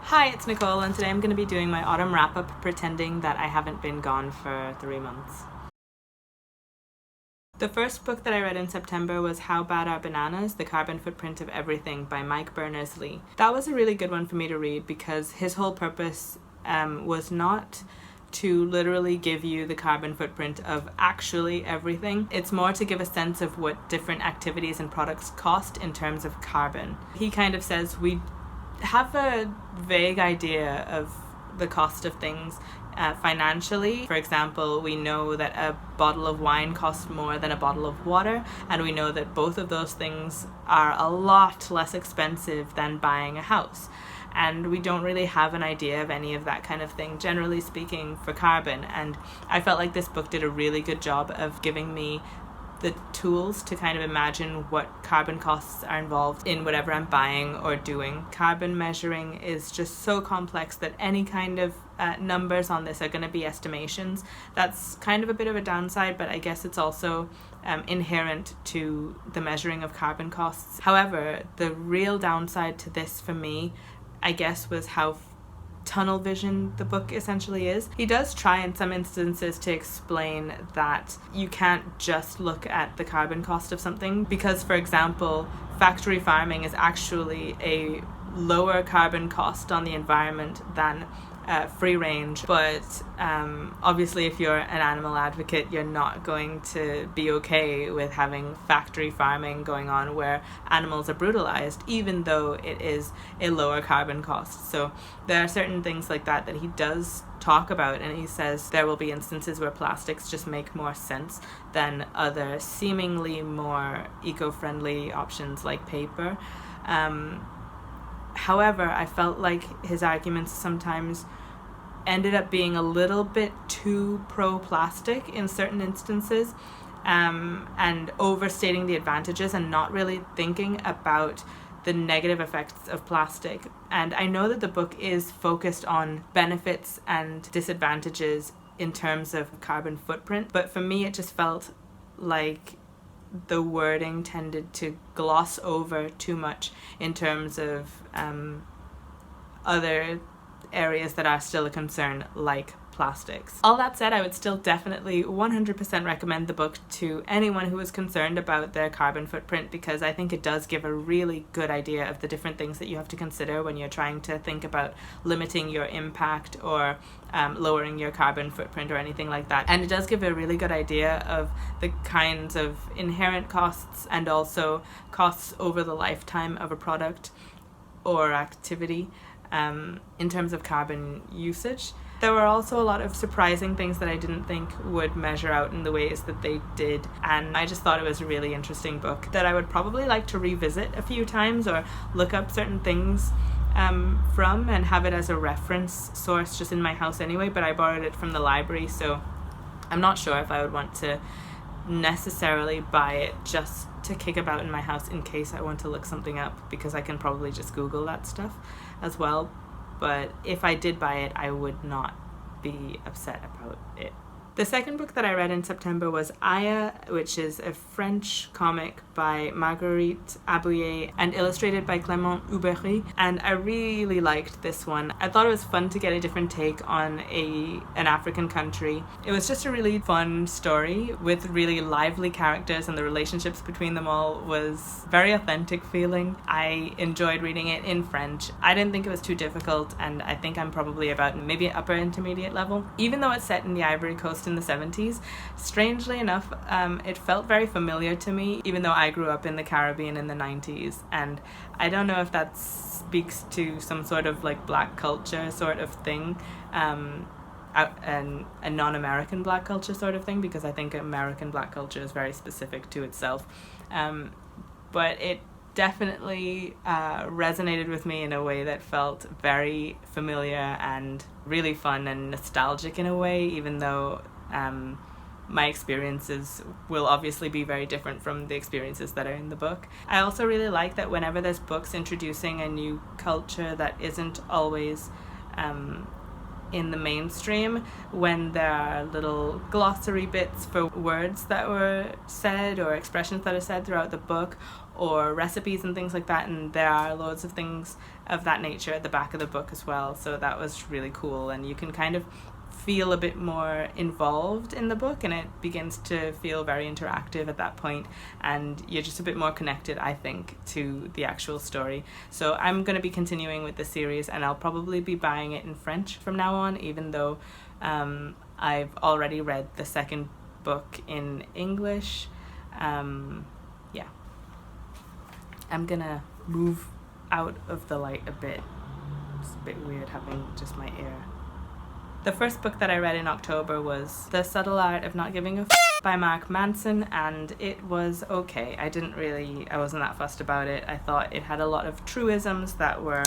Hi, it's Nicole, and today I'm going to be doing my autumn wrap-up pretending that I haven't been gone for 3 months. The first book that I read in September was How Bad Are Bananas? The Carbon Footprint of Everything by Berners-Lee. That was a really good one for me to read because his whole purpose was not to literally give you the carbon footprint of actually everything. It's more to give a sense of what different activities and products cost in terms of carbon. He kind of says we have a vague idea of the cost of things financially. For example, we know that a bottle of wine costs more than a bottle of water, and we know that both of those things are a lot less expensive than buying a house. And we don't really have an idea of any of that kind of thing, generally speaking, for carbon. And I felt like this book did a really good job of giving me the tools to kind of imagine what carbon costs are involved in whatever I'm buying or doing. Carbon measuring is just so complex that any kind of numbers on this are going to be estimations. That's kind of a bit of a downside, but I guess it's also inherent to the measuring of carbon costs. However, the real downside to this for me, I guess, was how tunnel vision the book essentially is. He does try in some instances to explain that you can't just look at the carbon cost of something because, for example, factory farming is actually a lower carbon cost on the environment than free range, but obviously if you're an animal advocate, you're not going to be okay with having factory farming going on where animals are brutalized, even though it is a lower carbon cost. So there are certain things like that he does talk about, and he says there will be instances where plastics just make more sense than other seemingly more eco-friendly options like paper. However, I felt like his arguments sometimes ended up being a little bit too pro-plastic in certain instances, and overstating the advantages and not really thinking about the negative effects of plastic. And I know that the book is focused on benefits and disadvantages in terms of carbon footprint, but for me it just felt like the wording tended to gloss over too much in terms of other areas that are still a concern, like plastics. All that said, I would still definitely 100% recommend the book to anyone who is concerned about their carbon footprint, because I think it does give a really good idea of the different things that you have to consider when you're trying to think about limiting your impact or lowering your carbon footprint or anything like that. And it does give a really good idea of the kinds of inherent costs and also costs over the lifetime of a product or activity in terms of carbon usage. There were also a lot of surprising things that I didn't think would measure out in the ways that they did, and I just thought it was a really interesting book that I would probably like to revisit a few times or look up certain things from and have it as a reference source just in my house anyway, but I borrowed it from the library, so I'm not sure if I would want to necessarily buy it just to kick about in my house in case I want to look something up, because I can probably just Google that stuff as well. But if I did buy it, I would not be upset about it. The second book that I read in September was Aya, which is a French comic by Marguerite Abouet and illustrated by Clément Oubrerie, and I really liked this one. I thought it was fun to get a different take on an African country. It was just a really fun story with really lively characters, and the relationships between them all was very authentic feeling. I enjoyed reading it in French. I didn't think it was too difficult, and I think I'm probably about maybe upper intermediate level. Even though it's set in the Ivory Coast in the 70s, strangely enough, it felt very familiar to me, even though I grew up in the Caribbean in the 90s, and I don't know if that speaks to some sort of like black culture sort of thing, and a non-American black culture sort of thing, because I think American black culture is very specific to itself, but it definitely resonated with me in a way that felt very familiar and really fun and nostalgic in a way, even though my experiences will obviously be very different from the experiences that are in the book. I also really like that whenever there's books introducing a new culture that isn't always in the mainstream when there are little glossary bits for words that were said or expressions that are said throughout the book, or recipes and things like that, and there are loads of things of that nature at the back of the book as well. So that was really cool, and you can kind of feel a bit more involved in the book, and it begins to feel very interactive at that point, and you're just a bit more connected, I think, to the actual story. So I'm going to be continuing with the series, and I'll probably be buying it in French from now on, even though I've already read the second book in English. Yeah. I'm gonna move out of the light a bit. It's a bit weird having just my ear. The first book that I read in October was The Subtle Art of Not Giving a F*** by Manson, and it was okay. I wasn't that fussed about it. I thought it had a lot of truisms that were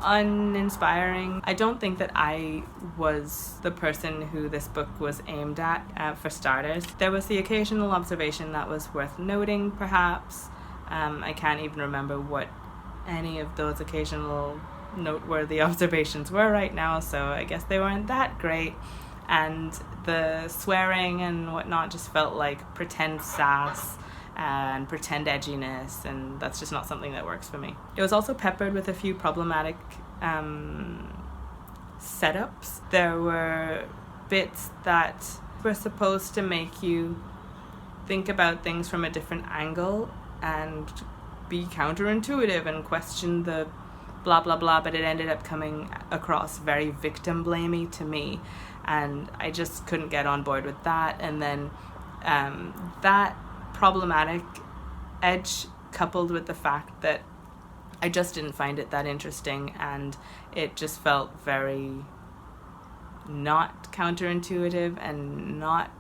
uninspiring. I don't think that I was the person who this book was aimed at, for starters. There was the occasional observation that was worth noting, perhaps. I can't even remember what any of those occasional noteworthy observations were right now, so I guess they weren't that great. And the swearing and whatnot just felt like pretend sass and pretend edginess, and that's just not something that works for me. It was also peppered with a few problematic setups. There were bits that were supposed to make you think about things from a different angle and be counterintuitive and question the blah blah blah, but it ended up coming across very victim blamey to me, and I just couldn't get on board with that. And then that problematic edge coupled with the fact that I just didn't find it that interesting, and it just felt very not counterintuitive and not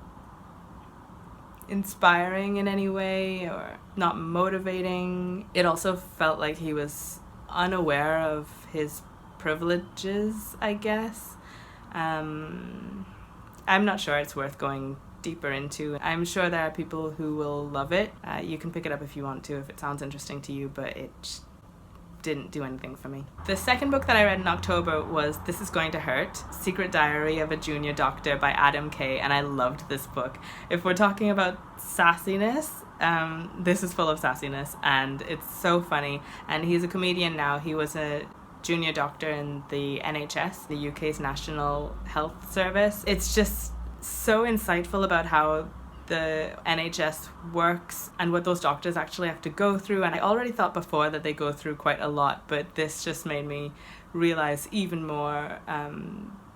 inspiring in any way, or not motivating. It also felt like he was unaware of his privileges, I guess. I'm not sure it's worth going deeper into. I'm sure there are people who will love it. You can pick it up if you want to, if it sounds interesting to you, but it didn't do anything for me. The second book that I read in October was This Is Going to Hurt, Secret Diary of a Junior Doctor by Adam Kay, and I loved this book. If we're talking about sassiness, this is full of sassiness, and it's so funny. And he's a comedian now. He was a junior doctor in the NHS, the UK's National Health Service. It's just so insightful about how the NHS works and what those doctors actually have to go through. And I already thought before that they go through quite a lot, but this just made me realize even more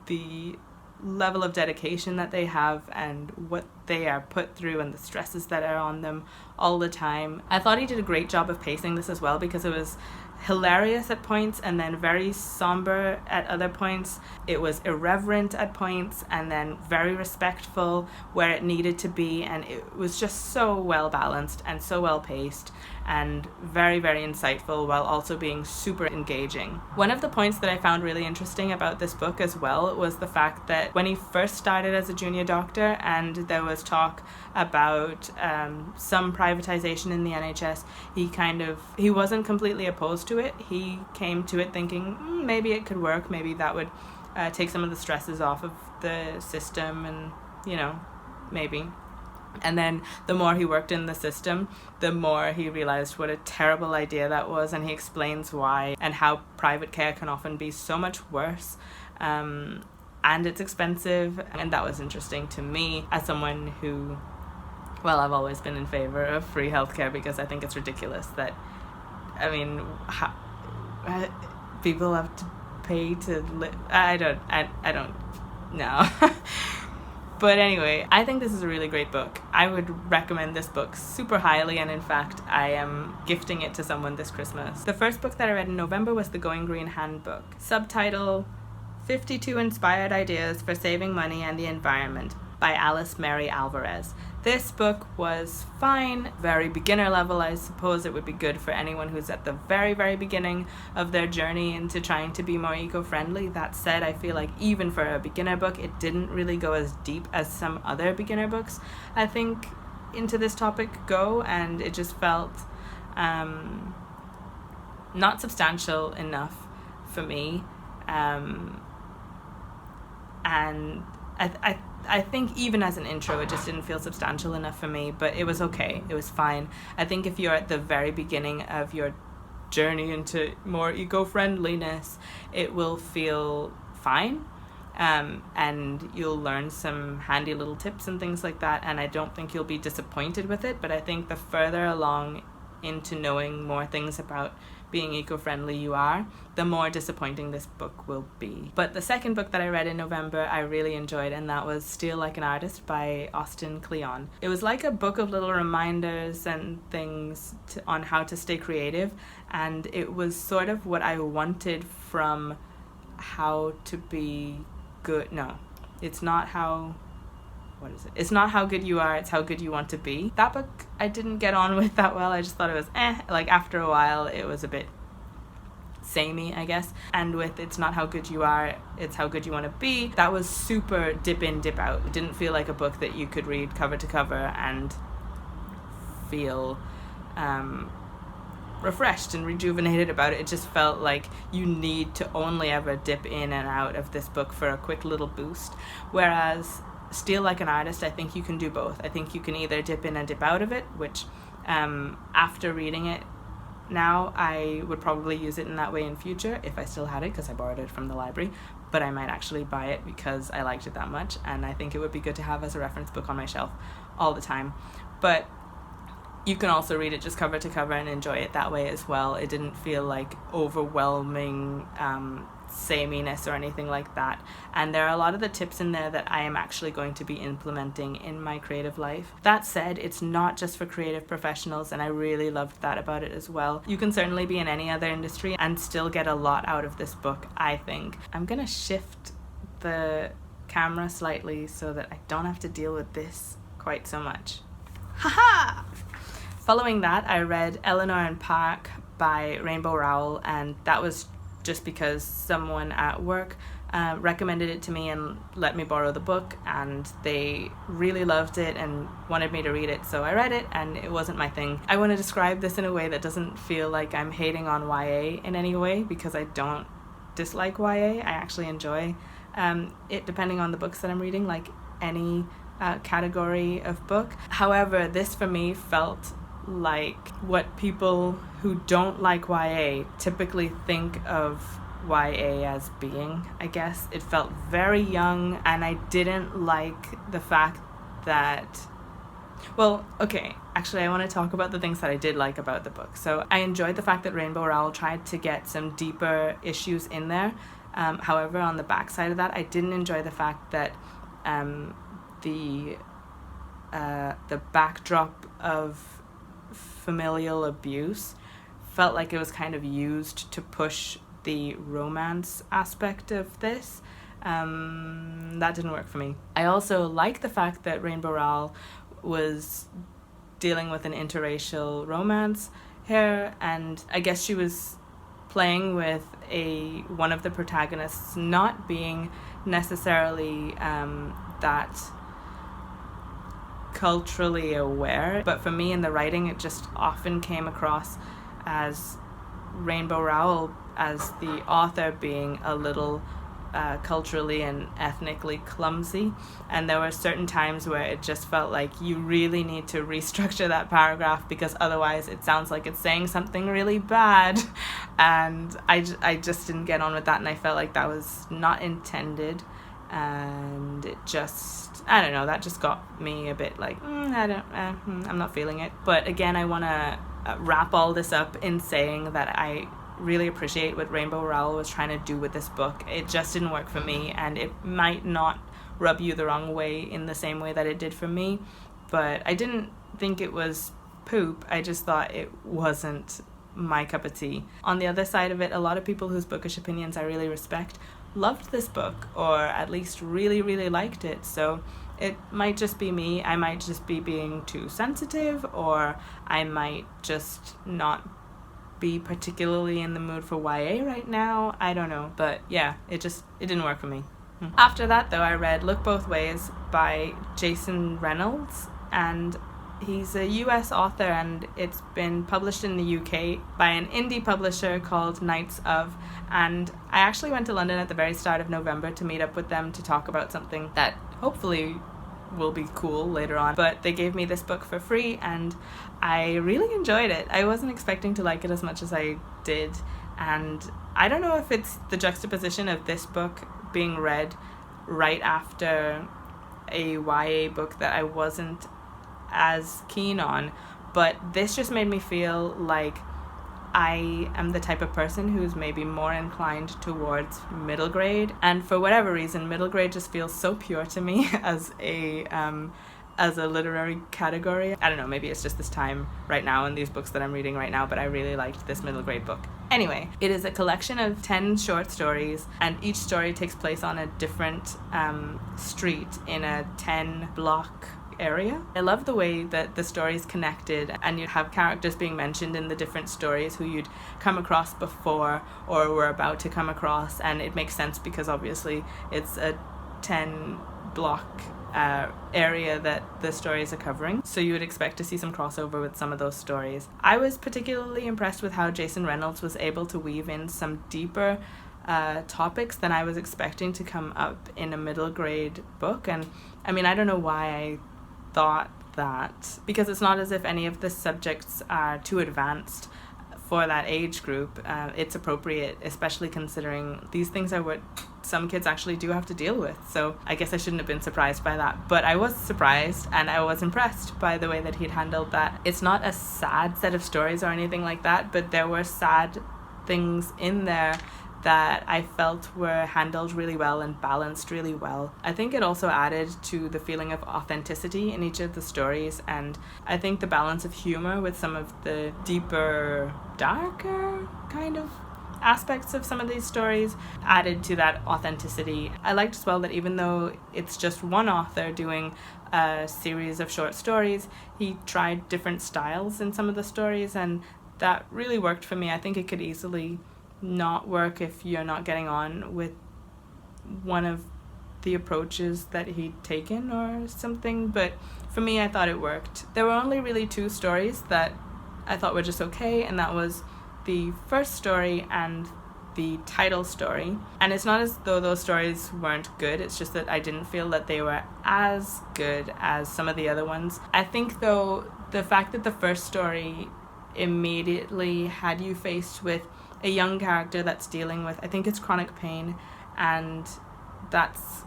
the level of dedication that they have and what they are put through and the stresses that are on them all the time. I thought he did a great job of pacing this as well, because it was hilarious at points and then very somber at other points. It was irreverent at points and then very respectful where it needed to be, and it was just so well balanced and so well paced and very, very insightful while also being super engaging. One of the points that I found really interesting about this book as well was the fact that when he first started as a junior doctor and there was talk about some privatization in the NHS, he wasn't completely opposed to it. He came to it thinking maybe it could work, maybe that would take some of the stresses off of the system, and maybe. And then the more he worked in the system, the more he realized what a terrible idea that was, and he explains why and how private care can often be so much worse, and it's expensive. And that was interesting to me as someone who, I've always been in favor of free healthcare, because I think it's ridiculous that, people have to pay to live. I don't know. But anyway, I think this is a really great book. I would recommend this book super highly, and in fact, I am gifting it to someone this Christmas. The first book that I read in November was the Going Green Handbook. Subtitle, 52 Inspired Ideas for Saving Money and the Environment by Alice Mary Alvarez. This book was fine, very beginner level. I suppose it would be good for anyone who's at the very, very beginning of their journey into trying to be more eco-friendly. That said, I feel like even for a beginner book, it didn't really go as deep as some other beginner books, I think, into this topic go, and it just felt not substantial enough for me. And I think even as an intro, it just didn't feel substantial enough for me, but it was okay. It was fine. I think if you're at the very beginning of your journey into more eco-friendliness, it will feel fine. And you'll learn some handy little tips and things like that, and I don't think you'll be disappointed with it, but I think the further along into knowing more things about being eco-friendly you are, the more disappointing this book will be. But the second book that I read in November I really enjoyed, and that was Steal Like an Artist by Austin Klein. It was like a book of little reminders and things on how to stay creative, and it was sort of what I wanted from how to be good. No, it's not how... What is it? It's not how good you are, it's how good you want to be. That book I didn't get on with that well. I just thought it was like after a while it was a bit samey, I guess. And with It's Not How Good You Are, It's How Good You Want to Be, that was super dip in, dip out. It didn't feel like a book that you could read cover to cover and feel refreshed and rejuvenated about it. It just felt like you need to only ever dip in and out of this book for a quick little boost. Whereas Steal Like an Artist, I think you can do both. I think you can either dip in and dip out of it, which after reading it now, I would probably use it in that way in future if I still had it, because I borrowed it from the library, but I might actually buy it because I liked it that much, and I think it would be good to have as a reference book on my shelf all the time. But you can also read it just cover to cover and enjoy it that way as well. It didn't feel like overwhelming sameness or anything like that, and there are a lot of the tips in there that I am actually going to be implementing in my creative life. That said, it's not just for creative professionals, and I really loved that about it as well. You can certainly be in any other industry and still get a lot out of this book, I think. I'm gonna shift the camera slightly so that I don't have to deal with this quite so much. Haha! Following that, I read Eleanor Park by Rainbow Rowell, and that was just because someone at work recommended it to me and let me borrow the book, and they really loved it and wanted me to read it, so I read it, and it wasn't my thing. I want to describe this in a way that doesn't feel like I'm hating on YA in any way, because I don't dislike YA. I actually enjoy it depending on the books that I'm reading, like any category of book. However, this for me felt like what people who don't like YA typically think of YA as being, I guess. It felt very young, and I didn't like the fact that... Well, okay, actually I want to talk about the things that I did like about the book. So I enjoyed the fact that Rainbow Rowell tried to get some deeper issues in there. However, on the backside of that, I didn't enjoy the fact that the backdrop of familial abuse felt like it was kind of used to push the romance aspect of this. That didn't work for me. I also like the fact that Rainbow Rowell was dealing with an interracial romance here, and I guess she was playing with one of the protagonists not being necessarily that culturally aware, but for me in the writing it just often came across as Rainbow Rowell, as the author, being a little culturally and ethnically clumsy, and there were certain times where it just felt like you really need to restructure that paragraph, because otherwise it sounds like it's saying something really bad, and I just didn't get on with that, and I felt like that was not intended, and it just, I don't know, that just got me a bit like, I'm not feeling it. But again, I want to wrap all this up in saying that I really appreciate what Rainbow Rowell was trying to do with this book. It just didn't work for me, and it might not rub you the wrong way in the same way that it did for me, but I didn't think it was poop. I just thought it wasn't my cup of tea. On the other side of it, a lot of people whose bookish opinions I really respect loved this book, or at least really, really liked it. So it might just be me. I might just be being too sensitive, or I might just not be particularly in the mood for YA right now. I don't know. But yeah, it didn't work for me. After that, though, I read Look Both Ways by Jason Reynolds, and He's a US author, and it's been published in the UK by an indie publisher called Knights of. And I actually went to London at the very start of November to meet up with them to talk about something that hopefully will be cool later on. But they gave me this book for free, and I really enjoyed it. I wasn't expecting to like it as much as I did. And I don't know if it's the juxtaposition of this book being read right after a YA book that I wasn't as keen on, but this just made me feel like I am the type of person who's maybe more inclined towards middle grade, and for whatever reason middle grade just feels so pure to me as a literary category. I don't know, maybe it's just this time right now and these books that I'm reading right now, but I really liked this middle grade book. Anyway, it is a collection of 10 short stories, and each story takes place on a different street in a 10-block area. I love the way that the stories connected, and you have characters being mentioned in the different stories who you'd come across before or were about to come across, and it makes sense because obviously it's a 10-block area that the stories are covering, so you would expect to see some crossover with some of those stories. I was particularly impressed with how Jason Reynolds was able to weave in some deeper topics than I was expecting to come up in a middle grade book. And I mean, I don't know why I thought that, because it's not as if any of the subjects are too advanced for that age group. It's appropriate, especially considering these things are what some kids actually do have to deal with. So I guess I shouldn't have been surprised by that, but I was surprised, and I was impressed by the way that he'd handled that. It's not a sad set of stories or anything like that, but there were sad things in there that I felt were handled really well and balanced really well. I think it also added to the feeling of authenticity in each of the stories, and I think the balance of humor with some of the deeper, darker kind of aspects of some of these stories added to that authenticity. I liked as well that even though it's just one author doing a series of short stories, he tried different styles in some of the stories, and that really worked for me. I think it could easily not work if you're not getting on with one of the approaches that he'd taken or something, but for me I thought it worked. There were only really 2 stories that I thought were just okay, and that was the first story and the title story. And it's not as though those stories weren't good, it's just that I didn't feel that they were as good as some of the other ones. I think though the fact that the first story immediately had you faced with a young character that's dealing with, I think it's chronic pain, and that's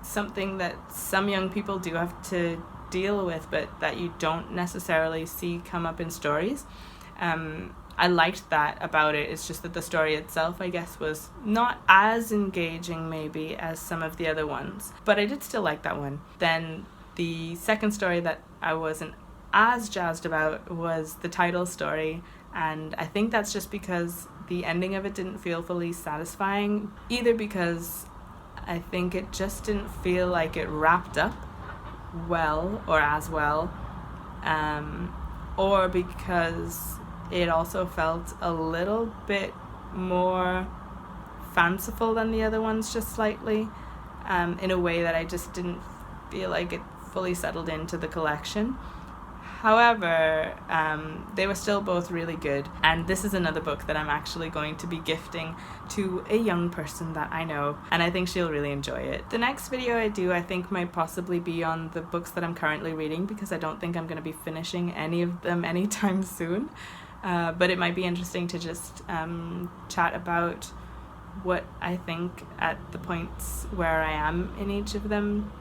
something that some young people do have to deal with, but that you don't necessarily see come up in stories. I liked that about it. It's just that the story itself, I guess, was not as engaging maybe as some of the other ones, but I did still like that one. Then the second story that I wasn't as jazzed about was the title story, and I think that's just because the ending of it didn't feel fully satisfying, either because I think it just didn't feel like it wrapped up well or as well, or because it also felt a little bit more fanciful than the other ones, just slightly, in a way that I just didn't feel like it fully settled into the collection. However, they were still both really good, and this is another book that I'm actually going to be gifting to a young person that I know, and I think she'll really enjoy it. The next video I do, I think, might possibly be on the books that I'm currently reading, because I don't think I'm going to be finishing any of them anytime soon, but it might be interesting to just chat about what I think at the points where I am in each of them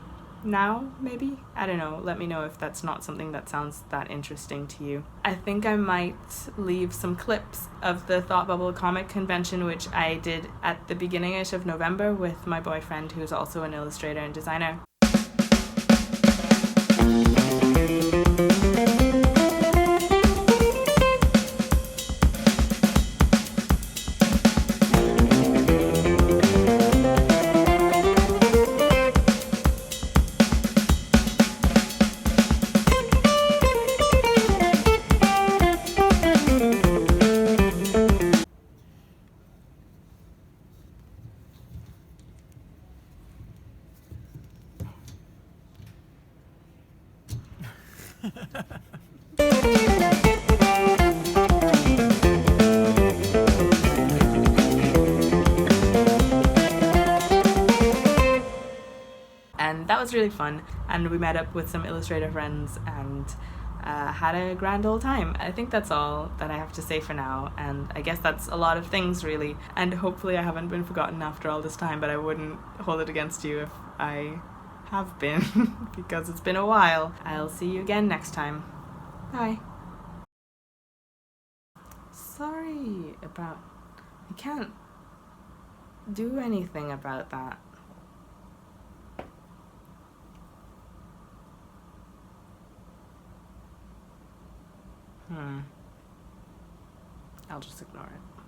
now, maybe? I don't know. Let me know if that's not something that sounds that interesting to you. I think I might leave some clips of the Thought Bubble comic convention, which I did at the beginning-ish of November with my boyfriend, who's also an illustrator and designer. was really fun, and we met up with some illustrator friends and had a grand old time. I think that's all that I have to say for now, and I guess that's a lot of things really, and hopefully I haven't been forgotten after all this time, but I wouldn't hold it against you if I have been because it's been a while. I'll see you again next time. Bye. Sorry about... I can't do anything about that. I'll just ignore it.